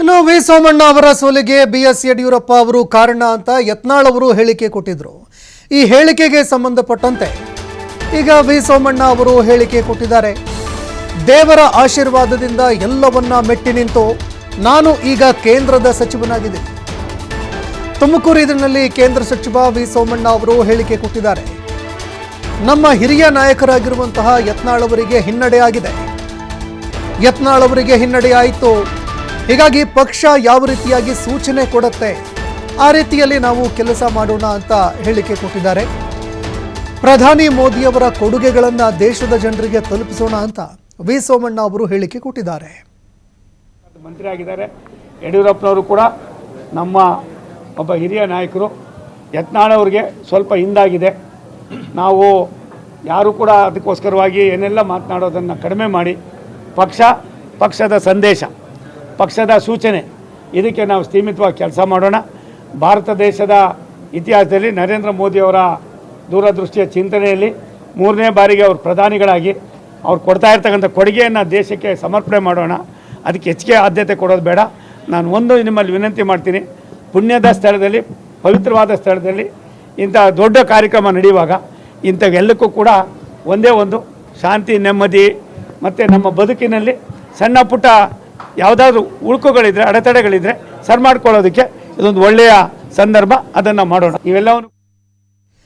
ಇನ್ನು ವಿ ಸೋಮಣ್ಣ ಅವರ ಸೋಲಿಗೆ ಬಿಎಸ್ ಯಡಿಯೂರಪ್ಪ ಅವರು ಕಾರಣ ಅಂತ ಯತ್ನಾಳ್ ಅವರು ಹೇಳಿಕೆ ಕೊಟ್ಟಿದ್ರು. ಈ ಹೇಳಿಕೆಗೆ ಸಂಬಂಧಪಟ್ಟಂತೆ ಈಗ ವಿ ಸೋಮಣ್ಣ ಅವರು ಹೇಳಿಕೆ ಕೊಟ್ಟಿದ್ದಾರೆ. ದೇವರ ಆಶೀರ್ವಾದದಿಂದ ಎಲ್ಲವನ್ನ ಮೆಟ್ಟಿ ನಿಂತು ನಾನು ಈಗ ಕೇಂದ್ರದ ಸಚಿವನಾಗಿದ್ದೀನಿ. ತುಮಕೂರಿನಲ್ಲಿ ಕೇಂದ್ರ ಸಚಿವ ವಿ ಸೋಮಣ್ಣ ಅವರು ಹೇಳಿಕೆ ಕೊಟ್ಟಿದ್ದಾರೆ. ನಮ್ಮ ಹಿರಿಯ ನಾಯಕರಾಗಿರುವಂತಹ ಯತ್ನಾಳ್ ಅವರಿಗೆ ಹಿನ್ನಡೆಯಾಗಿದೆ. ಯತ್ನಾಳ್ ಅವರಿಗೆ ಹಿನ್ನಡೆಯಾಯಿತು. ಹೀಗಾಗಿ ಪಕ್ಷ ಯಾವ ರೀತಿಯಾಗಿ ಸೂಚನೆ ಕೊಡುತ್ತೆ ಆ ರೀತಿಯಲ್ಲಿ ನಾವು ಕೆಲಸ ಮಾಡೋಣ ಅಂತ ಹೇಳಿಕೆ ಕೊಟ್ಟಿದ್ದಾರೆ. ಪ್ರಧಾನಿ ಮೋದಿಯವರ ಕೊಡುಗೆಗಳನ್ನು ದೇಶದ ಜನರಿಗೆ ತಲುಪಿಸೋಣ ಅಂತ ವಿ ಸೋಮಣ್ಣ ಅವರು ಹೇಳಿಕೆ ಕೊಟ್ಟಿದ್ದಾರೆ. ಮಂತ್ರಿ ಆಗಿದ್ದಾರೆ ಯಡಿಯೂರಪ್ಪನವರು ಕೂಡ ನಮ್ಮ ಒಬ್ಬ ಹಿರಿಯ ನಾಯಕರು. ಯತ್ನಾಳ್ ಅವರಿಗೆ ಸ್ವಲ್ಪ ಹಿಂದಾಗಿದೆ. ನಾವು ಯಾರು ಕೂಡ ಅದಕ್ಕೋಸ್ಕರವಾಗಿ ಏನೆಲ್ಲ ಮಾತನಾಡೋದನ್ನು ಕಡಿಮೆ ಮಾಡಿ ಪಕ್ಷದ ಸಂದೇಶ, ಪಕ್ಷದ ಸೂಚನೆ, ಇದಕ್ಕೆ ನಾವು ಸೀಮಿತವಾಗಿ ಕೆಲಸ ಮಾಡೋಣ. ಭಾರತ ದೇಶದ ಇತಿಹಾಸದಲ್ಲಿ ನರೇಂದ್ರ ಮೋದಿಯವರ ದೂರದೃಷ್ಟಿಯ ಚಿಂತನೆಯಲ್ಲಿ 3ನೇ ಬಾರಿಗೆ ಅವರು ಪ್ರಧಾನಿಗಳಾಗಿ ಅವ್ರು ಕೊಡ್ತಾ ಇರ್ತಕ್ಕಂಥ ಕೊಡುಗೆಯನ್ನು ದೇಶಕ್ಕೆ ಸಮರ್ಪಣೆ ಮಾಡೋಣ. ಅದಕ್ಕೆ ಹೆಚ್ಚಿಗೆ ಆದ್ಯತೆ ಕೊಡೋದು ಬೇಡ. ನಾನು ಒಂದು ನಿಮ್ಮಲ್ಲಿ ವಿನಂತಿ ಮಾಡ್ತೀನಿ, ಪುಣ್ಯದ ಸ್ಥಳದಲ್ಲಿ, ಪವಿತ್ರವಾದ ಸ್ಥಳದಲ್ಲಿ ಇಂಥ ದೊಡ್ಡ ಕಾರ್ಯಕ್ರಮ ನಡೆಯುವಾಗ ಇಂಥವೆಲ್ಲಕ್ಕೂ ಕೂಡ ಒಂದೇ ಒಂದು ಶಾಂತಿ, ನೆಮ್ಮದಿ ಮತ್ತು ನಮ್ಮ ಬದುಕಿನಲ್ಲಿ ಸಣ್ಣ ಪುಟ್ಟ ಯಾವುದಾದ್ರೂ ಉಳುಕುಗಳಿದ್ರೆ, ಅಡೆತಡೆಗಳಿದ್ದರೆ ಸರಿ ಮಾಡ್ಕೊಳ್ಳೋದಕ್ಕೆ ಇದೊಂದು ಒಳ್ಳೆಯ ಸಂದರ್ಭ. ಅದನ್ನು ಮಾಡೋಣ. ಇವೆಲ್ಲವನ್ನು